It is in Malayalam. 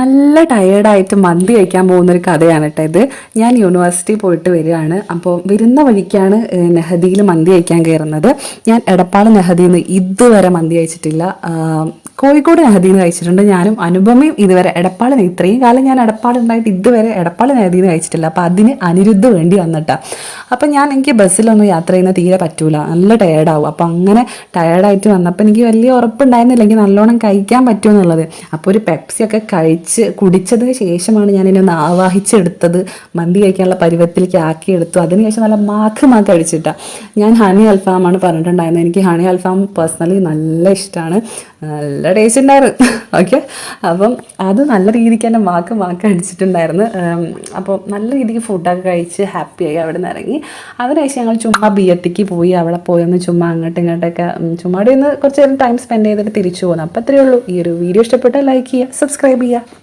നല്ല ടയേർഡായിട്ട് മന്തി കഴിക്കാൻ പോകുന്നൊരു കഥയാണ് കേട്ടോ ഇത്. ഞാൻ യൂണിവേഴ്സിറ്റി പോയിട്ട് വരികയാണ്. അപ്പോൾ വരുന്ന വഴിക്കാണ് നെഹദിയിൽ മന്തി കഴിക്കാൻ കയറുന്നത്. ഞാൻ എടപ്പാൾ നെഹദിയിൽ നിന്ന് ഇതുവരെ മന്തി കഴിച്ചിട്ടില്ല. കോഴിക്കോട് നെഹദിയിൽ നിന്ന് കഴിച്ചിട്ടുണ്ട്. ഞാനും അനുപമയും ഇതുവരെ എടപ്പാളിന്, ഇത്രയും കാലം ഞാൻ എടപ്പാളുണ്ടായിട്ട് ഇതുവരെ എടപ്പാൾ നെഹദിയിൽ നിന്ന് കഴിച്ചിട്ടില്ല. അപ്പോൾ അതിന് അനിരുദ്ധ വേണ്ടി വന്നിട്ടാണ്. അപ്പം എനിക്ക് ബസ്സിലൊന്നും യാത്ര ചെയ്യുന്ന തീരെ പറ്റൂല, നല്ല ടയേർഡാവും. അപ്പോൾ അങ്ങനെ ടയേർഡായിട്ട് വന്നപ്പോൾ എനിക്ക് വലിയ ഉറപ്പുണ്ടായിരുന്നില്ല എനിക്ക് നല്ലോണം കഴിക്കാൻ പറ്റുമെന്നുള്ളത്. അപ്പോൾ ഒരു പെപ്സിയൊക്കെ കുടിച്ചതിന് ശേഷമാണ് ഞാൻ എന്നെ ഒന്ന് ആവാഹിച്ചെടുത്തത്, മന്തി കഴിക്കാനുള്ള പരുവത്തിലേക്ക് ആക്കിയെടുത്തു. അതിനുശേഷം നല്ല മാക്ക് അടിച്ചിട്ടാണ്. ഞാൻ ഹണി അൽഫാമാണ് പറഞ്ഞിട്ടുണ്ടായിരുന്നത്. എനിക്ക് ഹണി അൽഫാം പേഴ്സണലി നല്ല ഇഷ്ടമാണ്, നല്ല ടേസ്റ്റ് ഉണ്ടായിരുന്നു. ഓക്കെ, അപ്പം അത് നല്ല രീതിക്ക് തന്നെ മാക്ക് അടിച്ചിട്ടുണ്ടായിരുന്നു. അപ്പോൾ നല്ല രീതിക്ക് ഫുഡൊക്കെ കഴിച്ച് ഹാപ്പിയായി അവിടെ നിന്ന് ഇറങ്ങി. അതിനുശേഷം ഞങ്ങൾ ചുമ്മാ ബിയട്ടിക്ക് പോയി. അവിടെ പോയൊന്ന് ചുമ്മാ അങ്ങോട്ടും ഇങ്ങോട്ടൊക്കെ ചുമ്മാടെ ഒന്ന് കുറച്ച് നേരം ടൈം സ്പെൻഡ് ചെയ്തിട്ട് തിരിച്ചു പോകുന്നു. അപ്പോൾ അത്രയേ ഉള്ളൂ. ഈ ഒരു വീഡിയോ ഇഷ്ടപ്പെട്ടാൽ ലൈക്ക് ചെയ്യുക, സബ്സ്ക്രൈബ് ചെയ്യുക.